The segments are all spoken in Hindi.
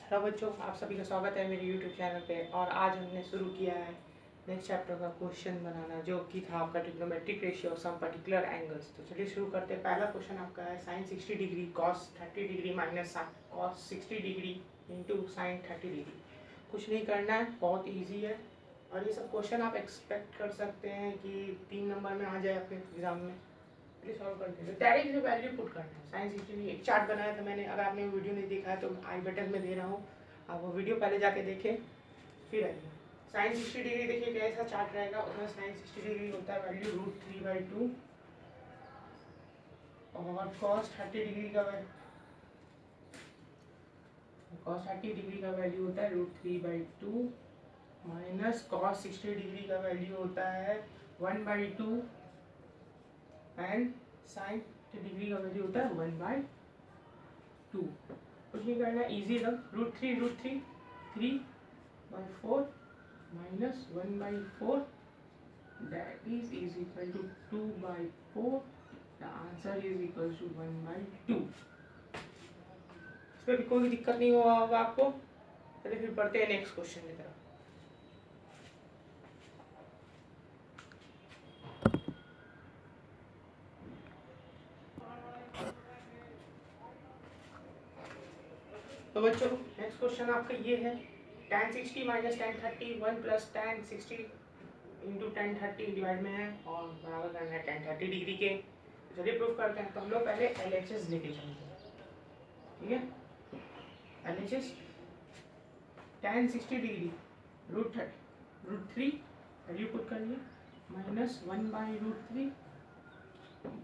हेलो बच्चों, आप सभी का स्वागत है मेरे यूट्यूब चैनल पे। और आज हमने शुरू किया है नेक्स्ट चैप्टर का क्वेश्चन बनाना, जो कि था आपका trigonometric ratio of some particular angles. तो चलिए शुरू करते हैं। पहला क्वेश्चन आपका है sine 60 degree cos 30 degree minus cos 60 degree into sine 30 degree. कुछ नहीं करना है, बहुत ईजी है। और ये सब क्वेश्चन आप एक्सपेक्ट कर सकते हैं कि 3 नंबर में आ जाए आपके एग्जाम में। सॉल्व करते हैं। डायरेक्ट जो वैल्यू पुट करना है। साइन 60 डिग्री एक चार्ट बनाया था मैंने, अगर आपने वीडियो नहीं देखा है तो आई बटन में दे रहा हूँ, आप वो वीडियो पहले जाके देखें फिर आइए। साइन 60 डिग्री देखिए कैसा चार्ट रहेगा। उसमें साइन 60 डिग्री होता है वैल्यू √3/2 और कॉस 30 डिग्री का वैल्यू होता है √3/2 माइनस कॉस 60 डिग्री का वैल्यू होता है 1/2 एंड साइन 30 डिग्री का वैल्यू होता है 1/2। कुछ नहीं करना, इजी एकदम। √3 3/4 minus 1/4 that is equal to 2/4। the answer is equal to 1/2। इसमें भी कोई दिक्कत नहीं होगा आपको। चलिए फिर पढ़ते हैं नेक्स्ट क्वेश्चन की तरफ। तो बच्चों नेक्स्ट क्वेश्चन आपका ये है tan 60 minus tan 30 1 plus tan 60 into tan 30 divide में है और बराबर करना है tan 30 डिग्री के। चलिए प्रूफ करते हैं। तो हम लोग पहले LHS लेके चलते हैं, ठीक है। LHS tan 60 degree √3 value put करिए माइनस 1/√3।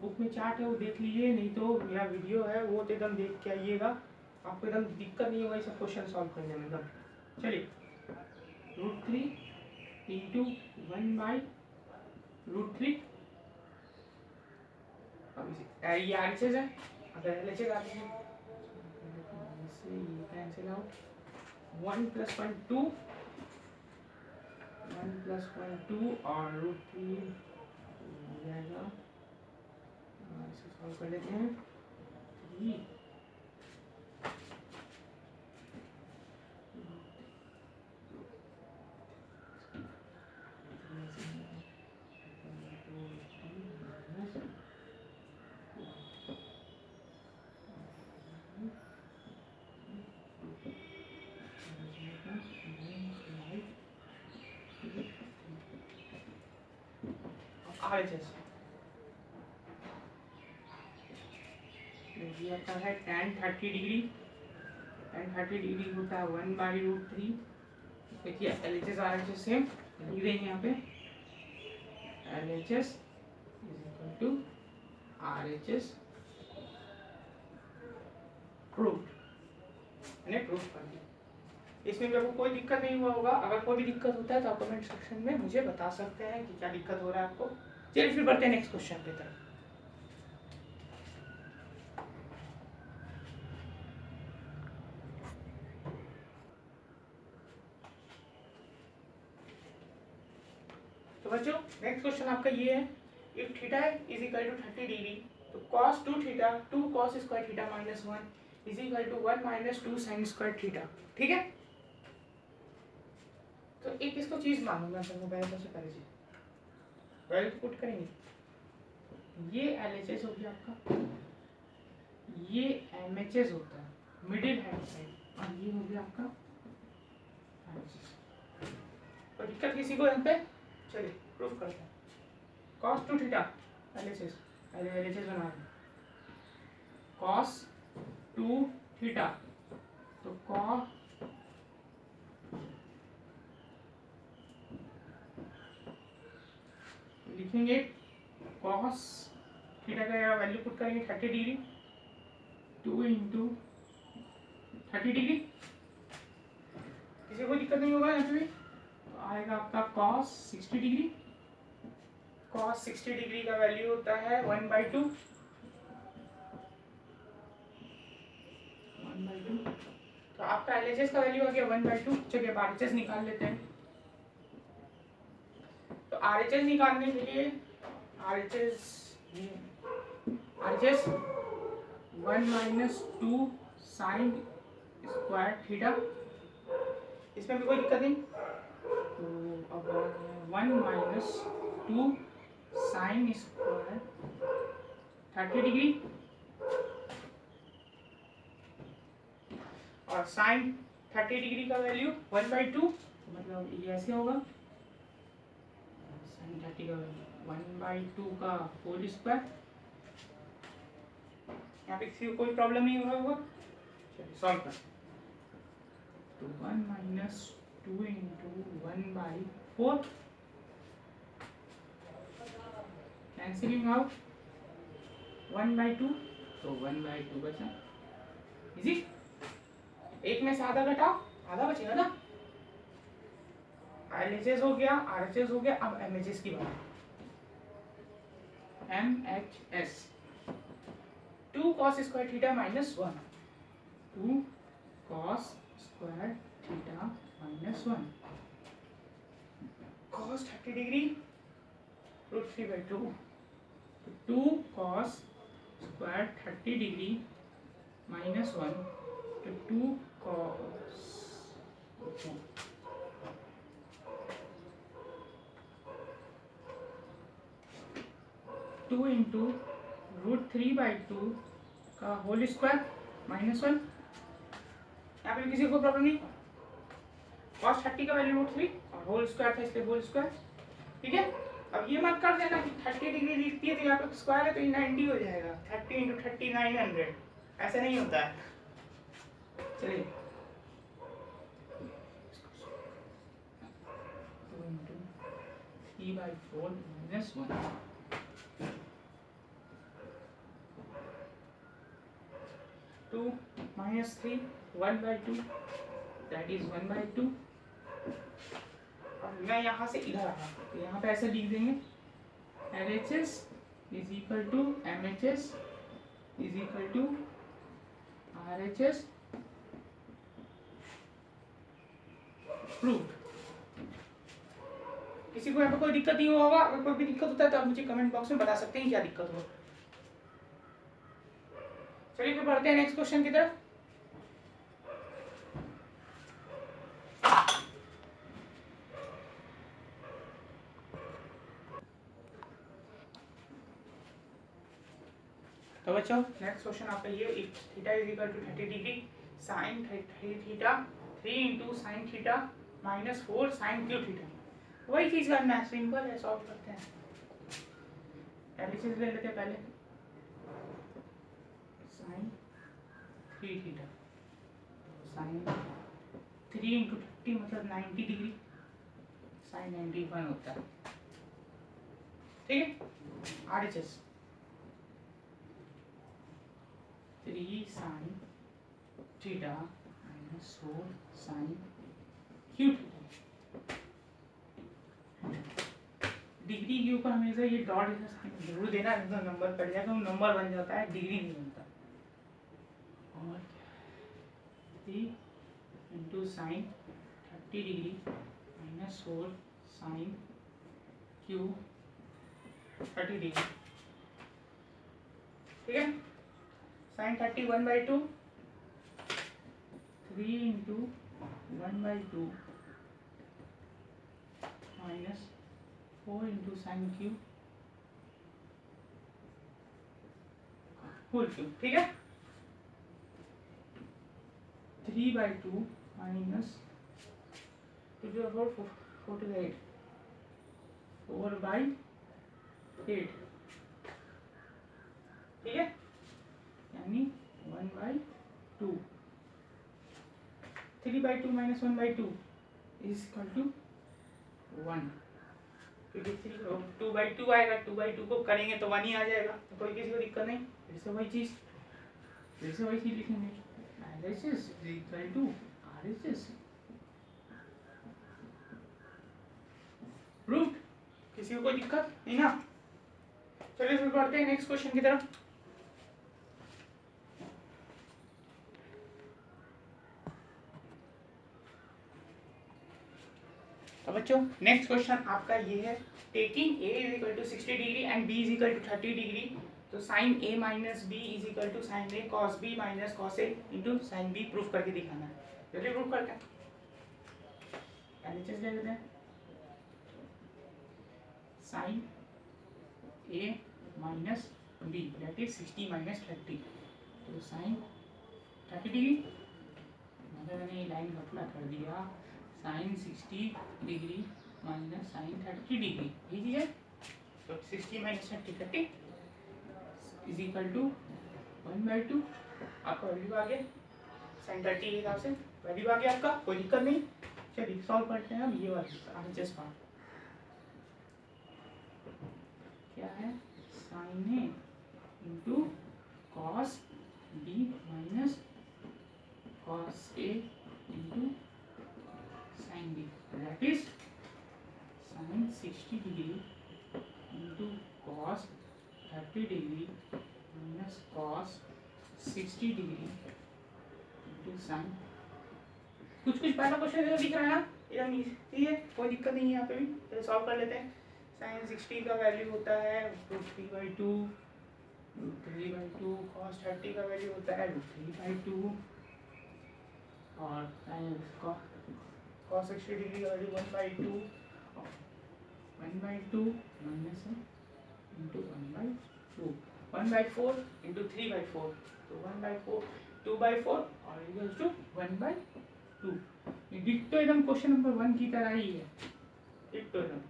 बुक में चार्ट है वो देख लीजिए, नहीं तो मेरा वीडियो है वो तो एकदम देख के आइएगा, आपको एकदम दिक्कत नहीं होगा ये सब क्वेश्चन सॉल्व करने में एकदम। चलिए √3 इंटू 1/√3। ये आरएचएस है। अगर एलएचएस आते हैं कैंसिल आउट 1 + 1 2 1 + 1 2 और √3 हो जाएगा। इसे सॉल्व कर लेते हैं। 3 RHS आता है tan 30 डिग्री। tan 30 डिग्री होता है 1/√3। देखिए LHS RHS सेम लिख देंगे यहाँ पे। LHS is equal to RHS proof. मैंने प्रूफ कर दिया। इसमें भी आपको कोई दिक्कत नहीं हुआ होगा। अगर कोई भी दिक्कत होता है तो आप कमेंट सेक्शन में मुझे बता सकते हैं कि क्या दिक्कत हो रहा है आपको। चलिए फिर बढ़ते हैं नेक्स्ट क्वेश्चन की तरफ। तो बच्चों नेक्स्ट क्वेश्चन आपका ये है, if theta is equal to 30 degree तो cos 2 theta 2 cos square theta minus 1 is equal to 1 minus 2 sin square theta. ठीक है। तो एक इसको चीज मानूंगा सबसे पहले वैल्यू पुट करेंगे। ये LHS हो गया आपका, ये MHS होता है मिडिल हैंड साइड, और ये हो गया आपका RHS। तो दिक्कत किसी को यहाँ पे? चलिए प्रूफ करते हैं। cos 2 थीटा LHS बना रहे cos 2 थीटा, तो cos लिखेंगे cos थीटा का वैल्यू पुट करेंगे 30 डिग्री 2 इंटू 30 डिग्री। किसी को दिक्कत नहीं होगा यहाँ पे भी। तो आएगा आपका cos 60 डिग्री। cos 60 डिग्री का वैल्यू होता है 1/2। तो आपका LHS का वैल्यू आ गया 1/2। चलिए अब RHS निकाल लेते हैं। तो RHS निकालने के लिए RHS 1 - 2 sin स्क्वायर थीटा, इसमें भी कोई दिक्कत नहीं। तो अब 1 माइनस 2 साइन स्क्वायर 30 डिग्री, और साइन 30 डिग्री का वैल्यू 1/2, मतलब ये ऐसे होगा, साइन 30 का वैल्यू 1/2 का होल स्क्वायर। यहाँ पे किसी को कोई प्रॉब्लम नहीं हो रहा होगा, चलिए सॉल्व कर। तो 1 माइनस 2 इंटू 1/4, कैंसिलिंग आउट 1/2, तो 1/2 बचा। इजी, एक में से आधा घटाओ, आधा बचेगा ना। LHS हो गया, RHS हो गया, अब MHS की बात। MHS 2 cos square theta minus 1, 2 cos square theta minus 1, cos 30 degree √3/2, 2 cos square 30 degree minus 1, तो 2 cos 2 इंटू √3/2 का होल स्क्वायर माइनस 1। यहाँ पे किसी को प्रॉब्लम नहीं। cos 30 का वैल्यू √3 और होल स्क्वायर था इसलिए होल स्क्वायर, ठीक है। अब ये मत कर देना कि 30 डिग्री लिखती है तो यहाँ पे स्क्वायर है तो ये 90 हो जाएगा, 30 इंटू 30 900, ऐसे नहीं होता है। चलिए 2 into 3/4 minus 1, 2 minus 3 1/2, that is 1/2। और मैं यहाँ से इधर आ रहा हूँ तो यहाँ पे ऐसे लिख देंगे LHS is equal to MHS is equal to RHS proved. किसी को यहाँ पे कोई दिक्कत नहीं होगा। अगर कोई भी दिक्कत होता है तो आप मुझे कमेंट बॉक्स में बता सकते हैं क्या दिक्कत हो। चलिए फिर बढ़ते हैं नेक्स्ट क्वेश्चन की तरफ। तो बच्चों नेक्स्ट क्वेश्चन आपका ये, if theta is equal to 30 degree sine 3 theta 3 into sine theta minus 4 sine cube theta, वही चीज करना है, सिंपल है, सॉल्व करते हैं। एलएचएस ले लेते हैं पहले, साइन 3 थीटा, साइन 3 इंटू 30 मतलब 90 डिग्री, साइन 91 होता है, ठीक है। RHS 3 sine theta minus 4 sine cube theta. Degree के ऊपर हमेशा ये डॉट जरूर देना, नहीं तो नंबर कट जाएगा, नंबर बन जाता है, डिग्री नहीं बनता। और 3 into sine 30 degree minus 4 sine cube 30 degree, ठीक है। Sine 30 1/2, 3 into 1/2 minus 4 into sine cube whole cube, ठीक है। 3/2 माइनस 2 4 48 4/8, ठीक है। यानी 1/2। 3/2 माइनस 1/2 इज इक्वल टू 1। क्योंकि 2/2 आएगा, 2/2 को करेंगे तो 1 ही आ जाएगा, तो कोई किसी को दिक्कत नहीं। फिर से वही चीज लिखेंगे, LHS is equal to RHS proved. किसी को कोई दिक्कत नहीं ना। चलिए फिर बढ़ते हैं नेक्स्ट क्वेश्चन की तरफ। तो बच्चों नेक्स्ट क्वेश्चन आपका ये है, taking A is equal to 60 degree and B is equal to 30 degree, तो sine A minus B is equal to sine A cos B minus cos A into sine B proof करके दिखाना है। चलिए प्रूफ करते हैं। एलएचएस ले लेते हैं। Sine A minus B that is 60 minus 30, तो साइन 30 डिग्री, मतलब मैंने ये लाइन घपला कर दिया, sine 60 degree minus sine 30 degree, ये चीज़ है। तो 60 माइनस 30 इज इक्वल टू 1/2, आपका वैल्यू आ गया साइन 30 के हिसाब से वैल्यू आ गया आपका, कोई दिक्कत नहीं। चलिए सॉल्व करते हैं हम ये वाला आरएचएस पार्ट। क्या है, sine A into cos B minus cos A into sine B that is sine 60 degree into cos 30 degree minus cos 60 degree into sine. कुछ पहला क्वेश्चन दिख रहा है ना, एकदम इजी है, कोई दिक्कत नहीं है यहाँ पे भी। चलो सॉल्व कर लेते हैं। साइन 60 का वैल्यू होता है √3/2, √3/2, कॉस 30 का वैल्यू होता है √3/2, और साइन कॉस 60 डिग्री का वैल्यू 1/2, 1/2 माइनस इंटू 1/2, 1/4 इंटू 3/4, तो 1/4 2/4 और इक्वल्स टू 1/2। ये डिक्टो एकदम क्वेश्चन नंबर 1 की तरह ही है, डिक्टो एकदम।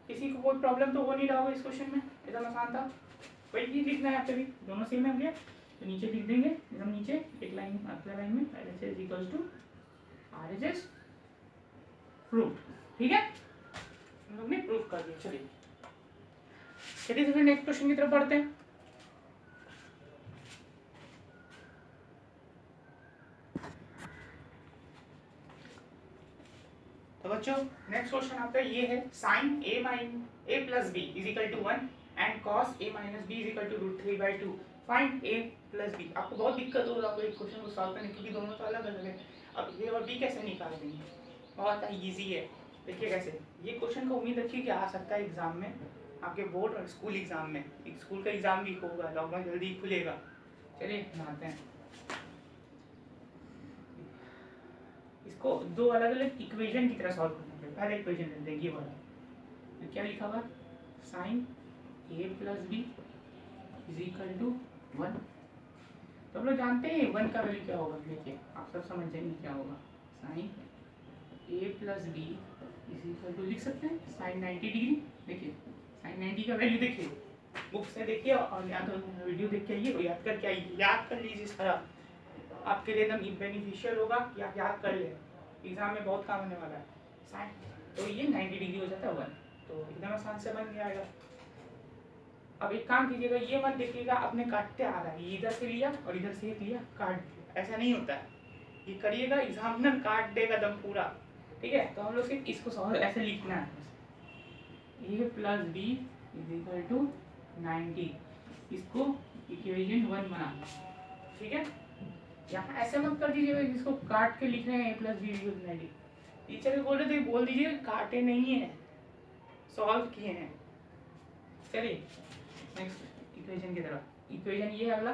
किसी को कोई प्रॉब्लम तो हो नहीं रहा होगा इस क्वेश्चन में, एकदम आसान था। वही चीज लिखना है यहाँ पे भी, दोनों सेम है भैया। तो नीचे लिख देंगे एकदम नीचे एक लाइन, अगला लाइन में LHS equals to RHS proof, ठीक है, हम लोग ने प्रूफ कर दिया। चलिए तो फिर नेक्स्ट क्वेश्चन की तरफ बढ़ते हैं। तो बच्चों नेक्स्ट क्वेश्चन आपका ये है, sine a plus B is equal to 1 and cos a minus B is equal to √3/2, find a plus B. आपको बहुत दिक्कत हो रहा है क्वेश्चन को सॉल्व करने, क्योंकि दोनों तो अलग अलग है। अब a और b कैसे निकाल देंगे, बहुत ईजी है। देखिए कैसे, ये क्वेश्चन का उम्मीद रखिए कि आ सकता है एग्जाम में, आपके बोर्ड और स्कूल एग्जाम में। स्कूल का एग्जाम भी होगा, लॉकडाउन जल्दी खुलेगा। चलिए बनाते हैं इसको, दो अलग अलग इक्वेशन की तरह सॉल्व करना है। पहले इक्वेशन लेते हैं ये वाला, तो क्या लिखा हुआ, sine a plus B is equal to 1। तो हम लोग जानते हैं 1 का वैल्यू क्या होगा, देखिए आप सब समझ जाएंगे क्या होगा। Sine a plus B is equal to, लिख सकते हैं साइन 90 डिग्री। देखिए साइन 90 का वैल्यू देखिए, बुक से देखिए और या तो वीडियो देख के आइए और याद करके आइए, याद कर लीजिए सारा, आपके लिए एकदम बेनिफिशियल होगा कि आप याद कर लें, एग्जाम में बहुत काम होने वाला है। साइन तो ये 90 डिग्री हो जाता है 1, तो एकदम आसान से बन जाएगा। अब एक काम कीजिएगा, ये मत देखिएगा अपने काटते आ रहा है, ये इधर से लिया और इधर से एक लिया काट दिया, ऐसा नहीं होता है। ये करिएगा एग्जामिनर काट देगा दम पूरा, ठीक है। तो हम लोग सिर्फ इसको सॉल्व ऐसे लिखना है, a plus B is equal to 90, इसको इक्वेशन 1 बनाना, ठीक है। यहाँ ऐसे मत कर दीजिएगा जिसको काट के लिख रहे हैं a plus B equal 90। Teacher भी बोल रहे थे, बोल दीजिए काटे नहीं है, सॉल्व किए हैं। चलिए नेक्स्ट इक्वेशन की तरफ। इक्वेशन ये अगला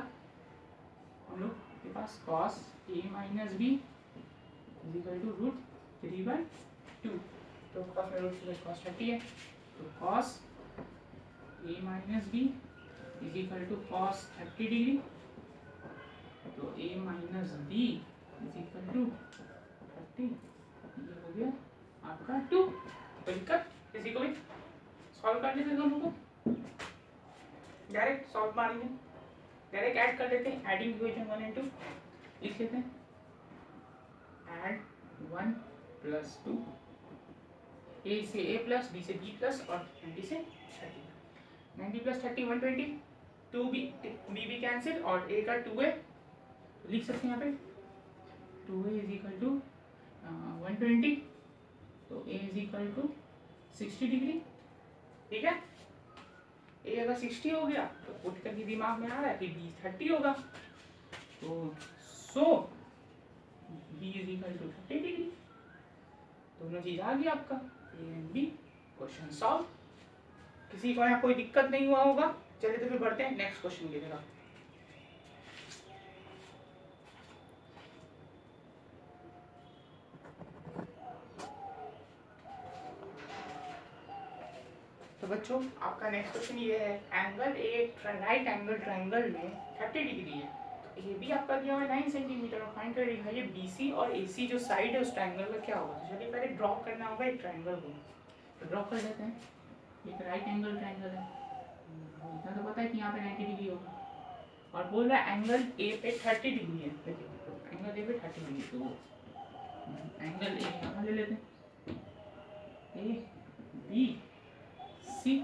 हम लोग के पास cos a minus B is equal to √3/2, तो cos में cos 30 है, तो cos a minus B is equal to cos 30 degree, तो a minus B is equal to 30, ये हो गया आपका 2। कोई दिक्कत, किसी को भी सॉल्व कर लेते दोनों को, डायरेक्ट सॉल्व मारेंगे, डायरेक्ट ऐड कर लेते हैं। एडिंग इक्वेशन 1 एंड 2 लिख लेते हैं, ऐड 1 प्लस 2, a से a प्लस, b से b प्लस और 90 से 30। 90 प्लस 30 120, 2b कैंसिल और a का 2a लिख सकते हैं यहाँ पे, 2a इज इक्वल टू 120, तो a is equal to 60 degree, ठीक है। a अगर 60 हो गया तो पुट करके दिमाग में आ रहा है कि b 30 होगा, तो so b is equal to 30 degree. दोनों चीज आ गई आपका, a and b, question solve. किसी को यहाँ कोई दिक्कत नहीं हुआ होगा। चलिए तो फिर बढ़ते हैं नेक्स्ट क्वेश्चन की तरफ। तो बच्चों आपका नेक्स्ट क्वेश्चन ये है, एंगल एक राइट एंगल ट्रायंगल में 30 डिग्री है, तो ये भी आपका दिया हुआ है 9 सेंटीमीटर और फाइंड कर दिखाइए बीसी और एसी जो साइड है उस ट्रायंगल का क्या होगा। तो चलिए पहले ड्रॉ करना होगा एक ट्रायंगल को, तो ड्रॉ कर लेते हैं। एक राइट एंगल ट्रायंगल है, इतना तो पता है कि यहाँ पे 90 डिग्री होगा, और बोल रहा है एंगल ए पे 30 डिग्री है। देखिए एंगल ए पे 30 डिग्री, तो एंगल ए यहाँ ले लेते हैं, ए बी सी,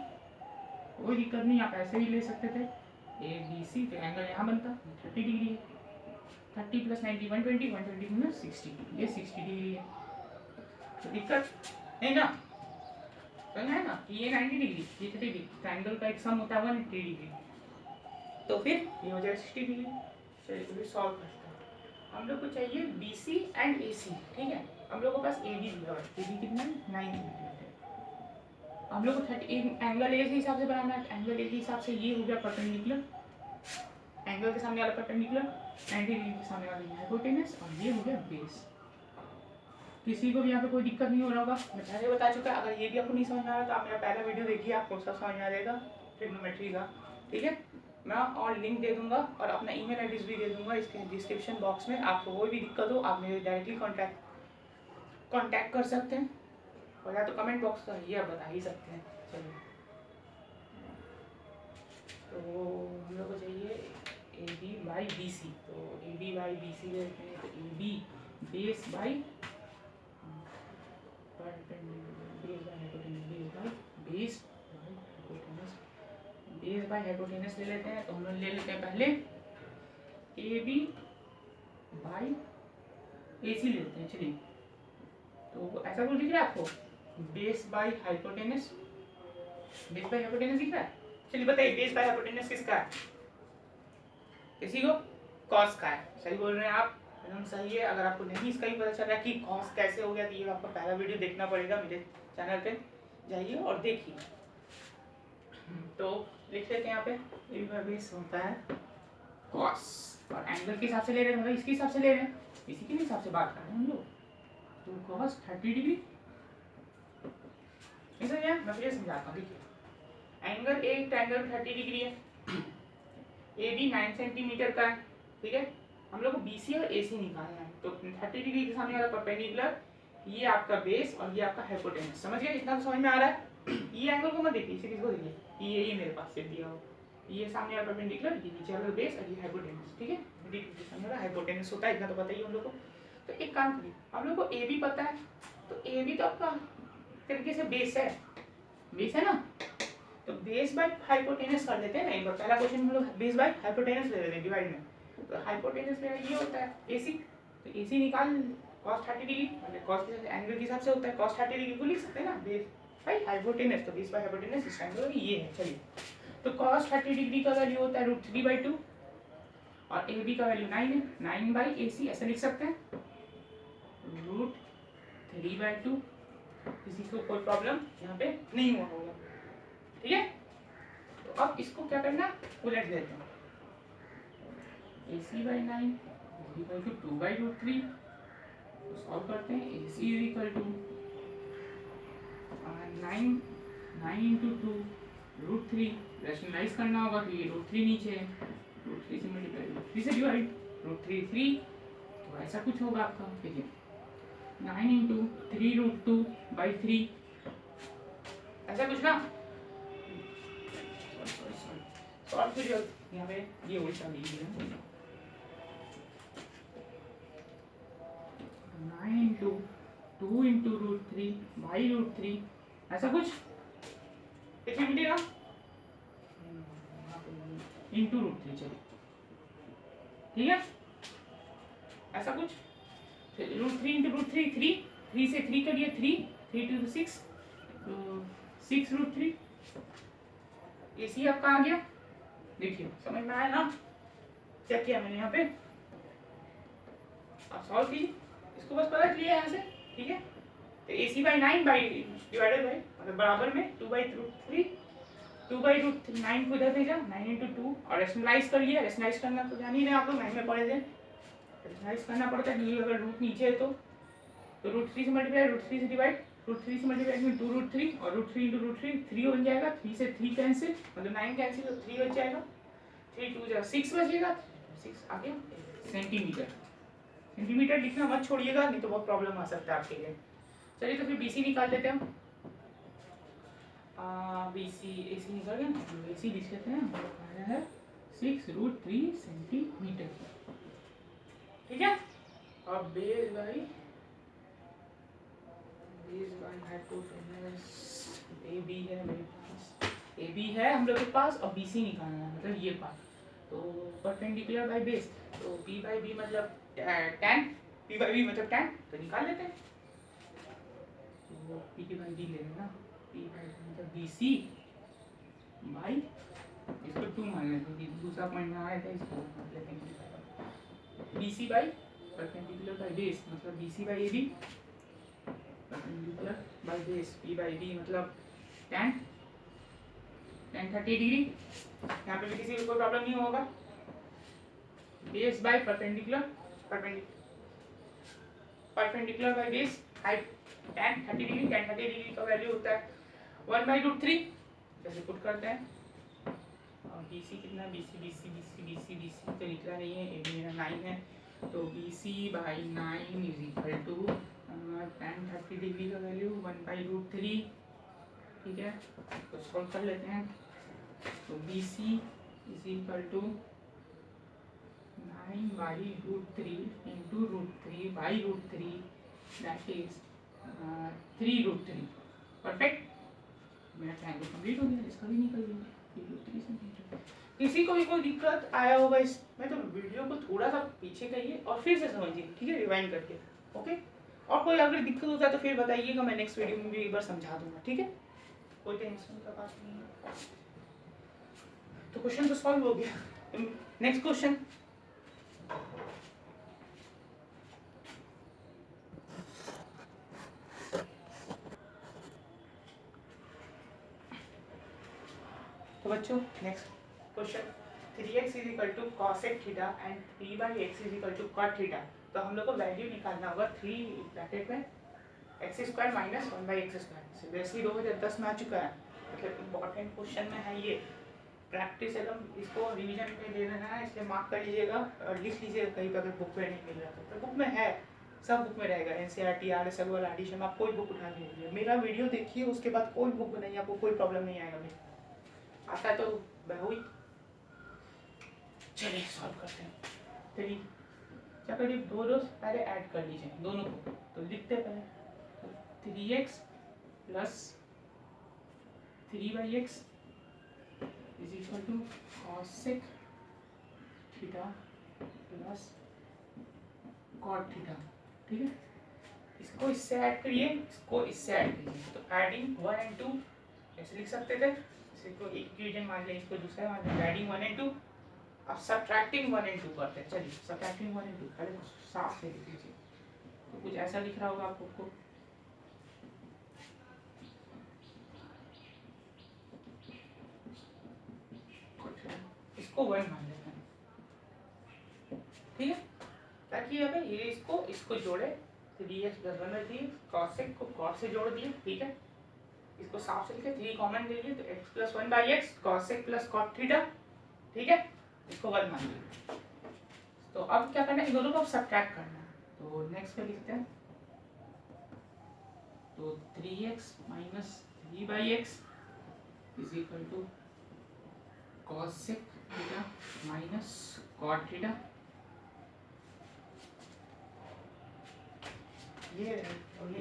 कोई दिक्कत नहीं, आप ऐसे भी ले सकते थे ए बी सी, तो एंगल यहाँ बनता 30 डिग्री है। 30 प्लस 90 120, 120 में 60, ये 60 डिग्री है, तो दिक्कत नहीं ना, समझ है ना कि ये 90 डिग्री, ये 30 डिग्री, ट्रायंगल का एक सम होता है 180 डिग्री, तो फिर ये हो जाएगा 60 डिग्री। चलिए तो फिर सॉल्व करते हैं। हम लोग को चाहिए बी सी एंड ए सी, ठीक है। हम लोग के पास ए बी दिया हुआ है, ए बी कितना है 9 सेंटीमीटर, हम लोग को 30 एंगल ए के हिसाब से बनाना है। एंगल ए के हिसाब से ये हो गया परपेंडिकुलर, एंगल के सामने वाला परपेंडिकुलर, 90 डिग्री के सामने वाला हाइपोटेनस, और ये हो गया बेस। किसी को भी यहाँ पे कोई दिक्कत नहीं हो रहा होगा, मैं पहले बता चुका। अगर ये भी आपको नहीं समझ में आ रहा तो आप मेरा पहला वीडियो देखिए, आपको सब समझ में आ जाएगा ट्रिग्नोमेट्री का, ठीक है। मैं और लिंक दे दूंगा और अपना ईमेल एड्रेस भी दे दूंगा इसके डिस्क्रिप्शन बॉक्स में। आपको कोई भी दिक्कत हो आप मेरे डायरेक्टली कॉन्टैक्ट कर सकते हैं, और या तो कमेंट बॉक्स का ये आप बता ही सकते हैं। चलिए तो हम लोग को चाहिए A B by B C, तो A B by B C लेते हैं, तो A B base by base by hypotenuse ले लेते हैं। तो हम लोग ले लेते हैं पहले ए बी बाई ए सी लेते हैं। चलिए तो ऐसा कुछ दिख रहा है आपको, base by hypotenuse, base by hypotenuse दिख रहा है। चलिए बताइए बेस बाई हाइपोटेनस किसका है, किसी को कॉस का है, सही बोल रहे हैं आप, एकदम सही है। अगर आपको नहीं इसका ही पता चल रहा है कि कॉस कैसे हो गया, तो ये आपको पहला वीडियो देखना पड़ेगा, मेरे चैनल पे जाइए और देखिए। तो लिख लेते हैं यहाँ पे बेस होता है कॉस, और एंगल के हिसाब से ले रहे हैं, मतलब इसके हिसाब से ले रहे हैं, इसी के हिसाब से बात कर रहे हैं हम लोग। तो कॉस 30 डिग्री, ऐसा क्या मैं फिर समझाता हूँ। देखिए एंगल ए ट्रायंगल 30 डिग्री है, ए बी 9 सेंटीमीटर का है, ठीक है। हम लोग को बी सी और ए सी निकालना है, तो 30 डिग्री के सामने वाला परपेंडिकुलर, ये आपका बेस और ये आपका हाइपोटेनस, समझ गए, इतना तो समझ में आ रहा है। ये एंगल को मत देखिए, इसी चीज को देखिए, ये मेरे पास से दिया हो, ये सामने वाला परपेंडिकुलर, ये नीचे वाला बेस और ये हाइपोटेनस, ठीक है। सामने वाला हाइपोटेनस होता है, इतना तो पता ही हम लोग को। तो एक काम करिए, हम लोग को ए बी पता है, तो ए बी तो आपका तरीके से बेस है, बेस है ना, तो बेस बाय हाइपोटेनस कर लेते हैं ना। एक बार पहला क्वेश्चन हम लोग बेस बाय हाइपोटेनस ले लेते हैं डिवाइड में, तो हाइपोटेनस मेरा ये होता है एसी, तो एसी निकाल cos 30 डिग्री, मतलब cos के एंगल के हिसाब से होता है, cos 30 डिग्री को लिख सकते हैं ना बेस बाय हाइपोटेनस, तो बेस बाय हाइपोटेनस इस एंगल ये है। चलिए तो cos 30 डिग्री का वैल्यू होता है √3/2, और ए बी का वैल्यू 9 है, 9/AC ऐसे लिख सकते हैं, √3/2, किसी को कोई प्रॉब्लम यहाँ पे नहीं हुआ होगा, ठीक है। तो अब इसको क्या करना, उलट देते हैं, AC/9 = 2/√3, तो सॉल्व करते हैं। AC = 9 × 2 √3, रैशनलाइज करना होगा तो ये √3 नीचे है, √3 से मल्टीप्लाई, √3 से डिवाइड, √3 3, तो ऐसा कुछ होगा आपका। देखिए 9 × 3√2/3, ऐसा कुछ ना, सॉल्व करिए। यहाँ पे ये उल्टा लीजिए, 9 × 2 × √3/√3, ऐसा कुछ देखिए मिलेगा, इंटू √3, चलिए ठीक है, ऐसा कुछ। √3 × √3 3, 3 से 3 करिए, 3 2 6, तो 6√3, AC आपका आ गया। देखिए समझ में आया ना, क्या किया मैंने यहाँ पे, आप सॉल्व कीजिए, इसको बस पलट लिया यहाँ से, ठीक है। तो AC/9 डिवाइडेड बाई, मतलब बराबर में 2/√3, 2/√9 को इधर भेजा, 9 × 2 और रेशनलाइज कर लिया। रेशनलाइज करना तो जान ही नहीं आप लोग, 9 में पढ़े थे, रेशनलाइज करना पड़ता है। अगर रूट नीचे है तो √3 से मल्टीप्लाई, √3 से डिवाइड, √3 से मल्टीप्लाई में 2√3 और √3 × √3 3 बन जाएगा। 3 से 3 कैंसिल, मतलब 9 कैंसिल तो 3 बच जाएगा। 3 2 जा 6 बचेगा, 6 आ गया सेंटीमीटर। सेंटीमीटर लिखना मत छोड़िएगा, नहीं तो बहुत प्रॉब्लम आ सकता है आपके लिए। चलिए तो फिर BC निकाल लेते हैं हम। BC AC निकल गया ना, AC लिख लेते हैं। आया है 6√3 सेंटीमीटर, ठीक है। अब बेस बाई हाइपोटेनस AB है मेरे पास, AB है हम लोग के पास, और BC निकालना है, मतलब ये पार्ट। तो परपेंडिकुलर बाई बेस, तो B/B मतलब tan, P/B मतलब tan, तो निकाल लेते हैं। तो P/B ले लेना, P/B मतलब BC बाई, इसको 2 मान लेते हैं, दूसरा पॉइंट में आया था, इसको मान लेते हैं BC by perpendicular by base, मतलब BC by AB, perpendicular by base, P/B मतलब tan 30 डिग्री। यहाँ पे भी किसी को कोई प्रॉब्लम नहीं होगा। Base by perpendicular, perpendicular by base, height tan 30 degree, tan 30 degree का वैल्यू होता है 1/√3, जैसे पुट करते हैं। और BC कितना, BC तो निकला नहीं है, AB मेरा 9 है, तो BC/9 is equal to tan 30 degree का वैल्यू 1/√3, ठीक है। तो सॉल्व कर लेते हैं। तो BC is equal to 9/√3 into √3/√3, that is 3√3। Perfect, मेरा ट्रायंगल कंप्लीट हो गया, इसका भी निकल गया 3√3 सेंटीमीटर। किसी को भी कोई दिक्कत आया होगा इसमें तो वीडियो को थोड़ा सा पीछे करिए और फिर से समझिए, ठीक है, रिवाइंड करके, ओके। और कोई अगर दिक्कत होता है तो फिर बताइएगा, मैं नेक्स्ट वीडियो में भी एक बार समझा दूंगा, ठीक है, कोई टेंशन का बात नहीं है। तो क्वेश्चन तो सॉल्व हो गया। नेक्स्ट क्वेश्चन, तो बच्चों next question, 3x is equal to cosec theta and 3/x is equal to cot theta. तो हम लोग को वैल्यू निकालना होगा 3 ब्रैकेट में x² माइनस 1/x²। वैसे 2010 में आ चुका है, मतलब इम्पोर्टेंट क्वेश्चन में है ये, प्रैक्टिस एकदम, इसको रिवीजन में ले लेना है, इसलिए मार्क कर लीजिएगा और लिख लीजिएगा कहीं पर अगर बुक में नहीं मिल रहा तो बुक में है, सब बुक में रहेगा, NCERT RSL एडिशन, आप कोई बुक उठा लीजिए, मेरा वीडियो देखिए, उसके बाद कोई बुक बनाइए, आपको कोई प्रॉब्लम नहीं आएगा। मैं आता है तो हुई। चलिए सॉल्व करते हैं। चलिए क्या करिए, दो पहले ऐड कर लीजिए दोनों को, तो लिखते पहले 3x प्लस 3/x is equal to cosec theta plus cot theta, ठीक है। इसको इससे ऐड करिए, इसको इससे ऐड कीजिए, तो एडिंग 1 और 2 ऐसे लिख सकते थे, इसको एक इक्वेशन मान लें, इसको दूसरा मान लें, एडिंग 1 और 2। अब सब्ट्रैक्टिंग 1 और 2 करते हैं। चलिए सब्ट्रैक्टिंग 1 और 2 पहले साफ से लिख लीजिए, तो कुछ ऐसा लिख रहा होगा आपको, इसको 1 मान लेते हैं, ठीक है, ताकि अब ये इसको जोड़े, 3x + 1/3 cosec को cot से जोड़ दिए, ठीक है। इसको साफ से लिखे, 3 कॉमन ले लिए, तो x + 1/x cosec + cot theta, ठीक है, इसको 1 मान लिया। तो अब क्या करना है, इन दोनों को अब सब्ट्रैक्ट करना है, तो नेक्स्ट पे लिखते हैं, तो 3x - 3/x is equal to cosec theta minus cot theta. ये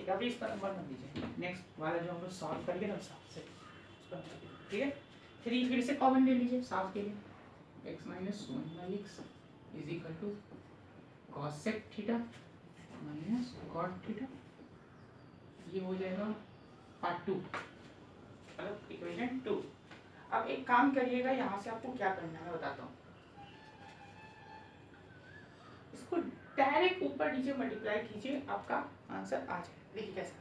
अभी इसका नंबर मत दीजिए, नेक्स्ट वाला जो हम लोग सॉल्व करेंगे ना साफ से उसका, ठीक है। 3 फिर से कॉमन ले लीजिए साफ के लिए, x - 1/x is equal to cosec theta minus cot theta, ये हो जाएगा पार्ट 2, मतलब इक्वेशन 2। अब एक काम करिएगा, यहाँ से आपको क्या करना है मैं बताता हूँ, इसको डायरेक्ट ऊपर नीचे मल्टीप्लाई कीजिए, आपका आंसर आ जाए। देखिए कैसे,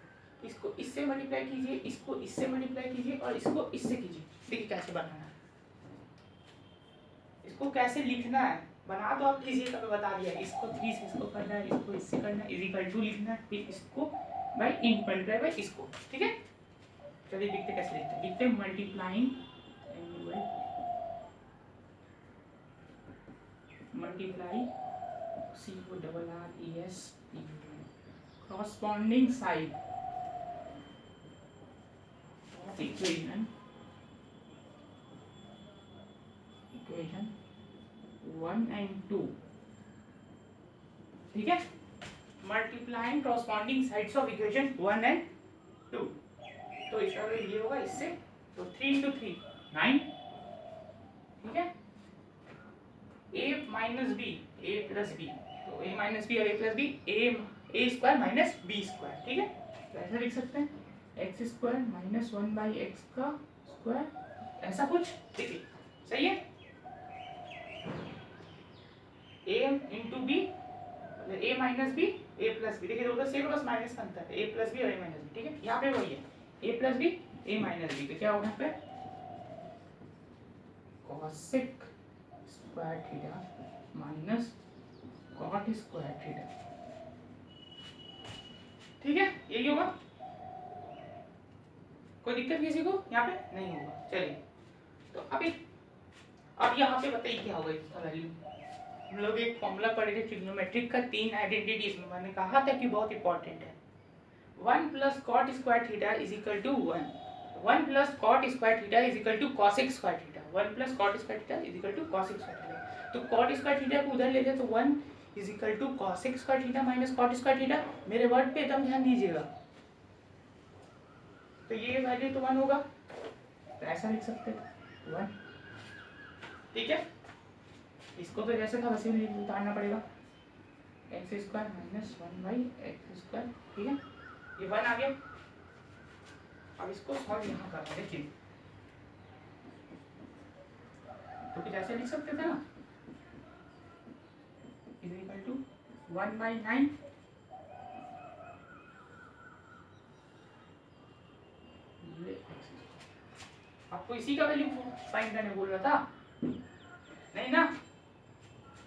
इसको इससे मल्टीप्लाई कीजिए, इसको इससे मल्टीप्लाई कीजिए और इसको इससे कीजिए, देखिए कैसे बनाना है, इसको कैसे लिखना है। बना तो आप इजी का बता दिया, इसको 3 से इसको करना है, इसको इससे करना है, इजिकल टू लिखना है, फिर इसको बाई इन मल्टीप्लाई बाई इसको, ठीक है। चलिए लिखते कैसे लिखते हैं, लिखते multiplying multiply CORRESP corresponding side of equation 1 and 2, ठीक है। Multiplying corresponding sides of equation 1 and 2, तो इसका ये होगा इससे, तो 3 into 3 9, ठीक है। a minus b a plus b, तो a minus b और a plus b a square minus b square, ठीक है। तो ऐसा लिख सकते हैं x square minus 1 by x का स्क्वायर, ऐसा कुछ, देखिए सही है। a into b a minus b a plus b, देखिए उधर से प्लस माइनस का अंतर है, a प्लस b और a माइनस b, ठीक है। यहाँ पे वही है a plus b a minus b, तो क्या होगा यहाँ पे cosec square theta minus cot square theta, ठीक है। यही होगा, कोई दिक्कत किसी को यहाँ पे नहीं होगा। चलिए तो अब यहाँ पे बताइए क्या होगा इसका वैल्यू। हम लोग एक फॉर्मूला पढ़े थे ट्रिग्नोमेट्रिक का, 3 आइडेंटिटीज में मैंने कहा था कि बहुत इंपॉर्टेंट है। 1 plus cot square theta is equal to 1 plus cot square theta is equal to cosec square theta, 1 plus cot square theta is equal to cosec square theta. तो कॉट स्क्वायर थीटा को उधर ले लेते तो 1 is equal to cosec square theta minus cot square theta. मेरे वर्ड पे एकदम ध्यान दीजिएगा, तो ये वैल्यू तो 1 होगा, तो ऐसा लिख सकते हैं 1, ठीक है। इसको तो जैसे था वैसे ही उतारना पड़ेगा, x square minus 1 by X square, ठीक है। ये 1 आ गया। अब इसको सॉल्व यहाँ करना है, देखिए तो कुछ ऐसे लिख सकते थे ना, इज इक्वल टू 1 बाई 9 आपको इसी का वैल्यू फाइंड करने बोल रहा था, नहीं ना।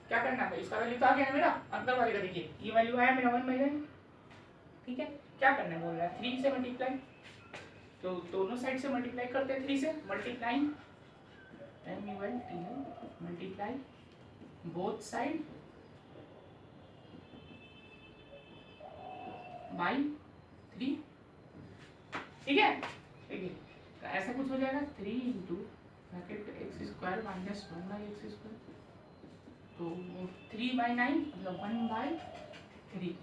क्या करना था, इसका वैल्यू तो आ गया ना मेरा, अंदर वाले का देखिए ये वैल्यू आया मेरा 1 बाई 9, ठीक है। क्या करना बोल रहा है, 3 से मल्टीप्लाई, तो दोनों साइड से मल्टीप्लाई करते हैं 3 से, multiplying multiply both side by 3, ठीक है। देखिए तो ऐसा कुछ हो जाएगा 3 into bracket x square minus 1 by X square, तो 3 बाई 9 मतलब 1 बाई 3।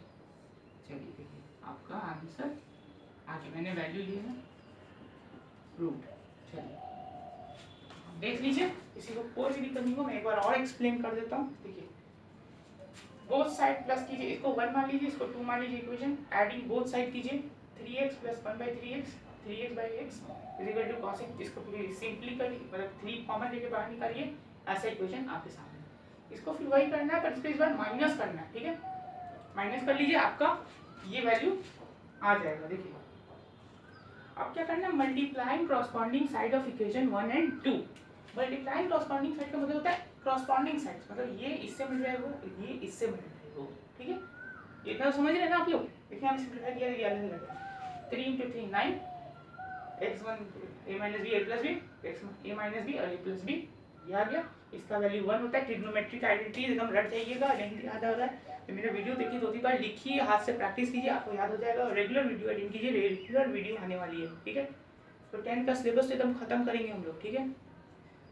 चलिए देखिए आपका आंसर आगे मैंने वैल्यू ली है रूट, चलिए देख लीजिए, किसी को कोई भी दिक्कत नहीं हो, मैं एक बार और एक्सप्लेन कर देता हूँ। देखिए बोथ साइड प्लस कीजिए, इसको 1 मान लीजिए, इसको 2 मान लीजिए, इक्वेशन एडिंग बोथ साइड कीजिए, 3x plus 1 by 3x 3x by x is equal to cosec, इसको सिंपली करिए, मतलब 3 कॉमन लेके बाहर निकालिए, ऐसा इक्वेशन आपके सामने। इसको फिर वही करना है, पर इसको इस बार माइनस करना है, ठीक है। माइनस कर लीजिए, आपका ये वैल्यू आ जाएगा। देखिए अब क्या करना है, multiplying corresponding side of equation 1 and 2। Multiplying corresponding side का मतलब होता है कॉरस्पॉन्डिंग साइड्स, मतलब ये इससे मिल रहा है वो ये इससे मिल रहा है वो, ठीक है। ये इतना समझ रहे हैं ना आप लोग। देखिए हमने सिंपलीफाई किया ये अलग अलग है, 3 into 3 9, x1 a minus b a plus b, x a minus b और a plus b, ये आ गया। इसका वैल्यू 1 होता है। ट्रिग्नोमेट्रिक आइडेंटिटी एकदम रट जाइएगा, नहीं याद आ रहा है तो मेरा वीडियो देखिए 2-3 बार, लिखिए, हाथ से प्रैक्टिस कीजिए, आपको याद हो जाएगा। रेगुलर वीडियो अटेंड कीजिए, रेगुलर वीडियो आने वाली है, ठीक है। तो 10 का सिलेबस एकदम खत्म करेंगे हम लोग, ठीक है।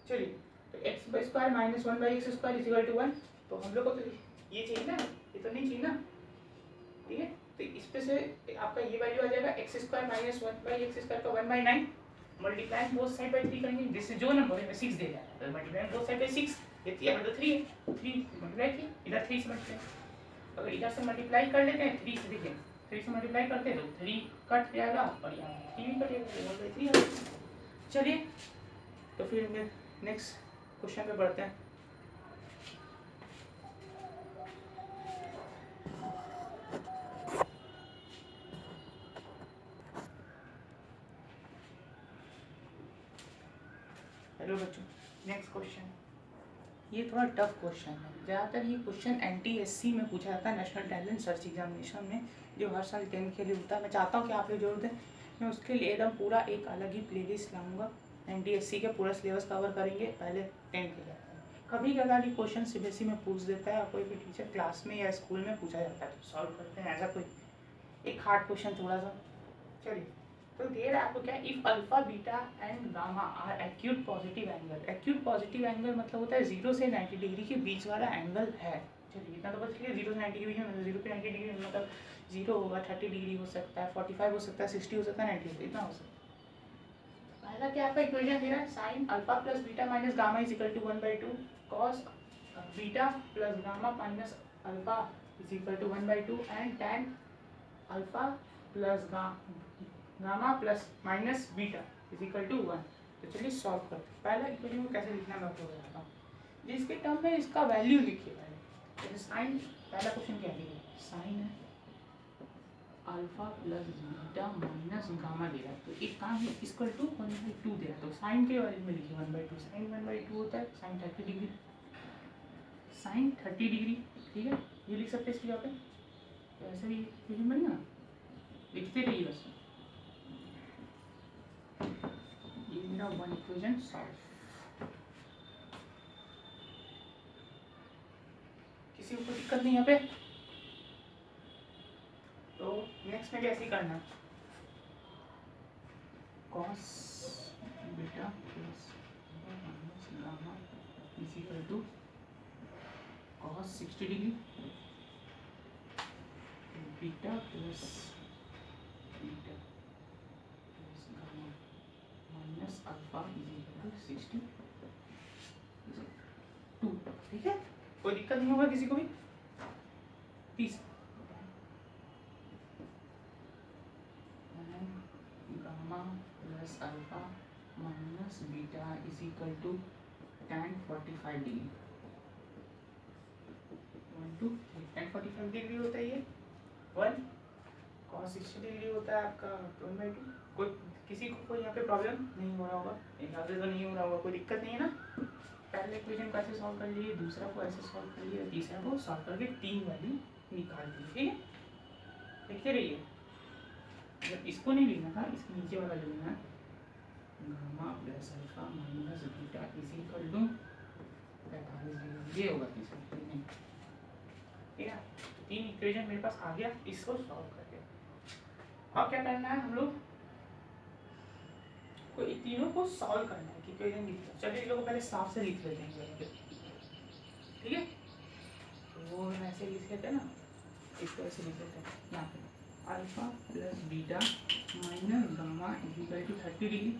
चलिए तो x square minus 1 by X square is equal to 1, तो हम लोग को तो ये चाहिए ना, ये तो नहीं चाहिए ना, ठीक है। तो इस पे से आपका ये वैल्यू आ जाएगा x square minus 1 by X square का 1 by 9, multiplying both side by 3 करेंगे, जिससे जो नंबर है 6 दे जाएगा, तो मल्टीप्लाइंग बोथ साइड बाय 6, ये यहाँ तो 3 है, 3 मल्टीप्लाई किए, इधर 3 से मल्टीप्लाई, अगर इधर से मल्टीप्लाई कर लेते हैं 3 से, देखिए 3 से मल्टीप्लाई करते हैं तो 3 कट जाएगा और यहाँ 3 भी कटेगा, 1 बाई 3 आ जाएगा। चलिए तो फिर नेक्स्ट क्वेश्चन पे बढ़ते हैं। चलो बच्चों नेक्स्ट क्वेश्चन। ये थोड़ा टफ क्वेश्चन है। ज़्यादातर ये क्वेश्चन NTSC में पूछा जाता है, नेशनल टैलेंट सर्च एग्जामिनेशन में, जो हर साल 10 के लिए होता है। मैं चाहता हूँ कि आप लोग जरूर दें। मैं उसके लिए एकदम पूरा एक अलग ही प्लेलिस्ट लाऊंगा। NTSC के पूरा सिलेबस कवर करेंगे, पहले 10 के लिए। कभी कभार ये क्वेश्चन CBSE में पूछ देता है, और कोई भी टीचर क्लास में या स्कूल में पूछा जाता है तो सॉल्व करते हैं। ऐसा कोई एक हार्ड क्वेश्चन थोड़ा सा। चलिए, तो दे रहा है आपको क्या, if alpha beta and gamma are acute positive angle. Acute positive angle मतलब होता है 0 से 90 डिग्री के बीच वाला एंगल है। चलिए इतना तो बस क्लियर, 0 से 90 के बीच में, 0 से 90 डिग्री मतलब 0 होगा, 30 डिग्री हो सकता है, 45 हो सकता है, 60 हो सकता है, 90 इतना हो सकता है। पहला क्या आपका इक्वेशन दे रहा है, sine alpha plus beta minus gamma is equal to 1/2 cos beta plus gamma minus alpha is equal to 1/2 and tan alpha plus gamma plus minus beta is equal to 1। तो चलिए सॉल्व करते हैं। पहला इक्वेशन को कैसे लिखना मैं आपको बताता हूँ। जिसके टर्म में इसका वैल्यू लिखिए पहले। जैसे साइन, पहला क्वेश्चन क्या है, साइन है alpha plus beta minus gamma दे रहा है, तो एक काम है इक्वल टू 1/2 दे रहा है, तो साइन के बारे में लिखिए 1/2। साइन 1/2 होता है साइन 30 डिग्री, साइन 30 डिग्री, ठीक है, ये लिख सकते हैं इसकी जगह पे। तो ऐसे भी इक्वेशन बनी ना, लिखते रहिए बस। ये मेरा वन इक्वेशन सॉल्व। किसी को कोई दिक्कत नहीं यहाँ पे? तो नेक्स्ट में कैसे करना है, cos beta plus minus gamma is equal to cos 60 degree beta plus gamma minus alpha is equal to 62। ठीक है, कोई दिक्कत नहीं होगा किसी को भी। तीसरा gamma plus alpha minus beta is equal to tan 45 degree. 1 2 tan 45 degree होता है ये 1, cos 60 डिग्री होता है आपका 1/2। कोई किसी को कोई यहाँ पे प्रॉब्लम नहीं हो रहा होगा, यहाँ से तो नहीं हो रहा होगा, कोई दिक्कत नहीं है ना। पहले इक्वेशन को ऐसे सॉल्व कर लीजिए, दूसरा को ऐसे सॉल्व कर लीजिए, तीसरा को सॉल्व करके 3 वैल्यू निकाल दीजिए। ठीक है, लिखते रहिए। जब इसको नहीं लिखना था, इसके नीचे वाला जो लेना है, gamma plus alpha minus beta is equal to 45 degree, ये होगा तीसरा। ठीक है, 3 इक्वेशन मेरे पास आ गया, इसको सॉल्व करके अब क्या करना है, हम लोग को इन तीनों को सॉल्व करना है कि इक्वेशन लिखना है। चलिए इन लोगों को पहले साफ से लिख लेते हैं, ठीक है। तो वो ऐसे लिख लेते हैं ना, इसको ऐसे लिख लेते हैं यहाँ पे, alpha plus beta minus gamma is equal to 30 degree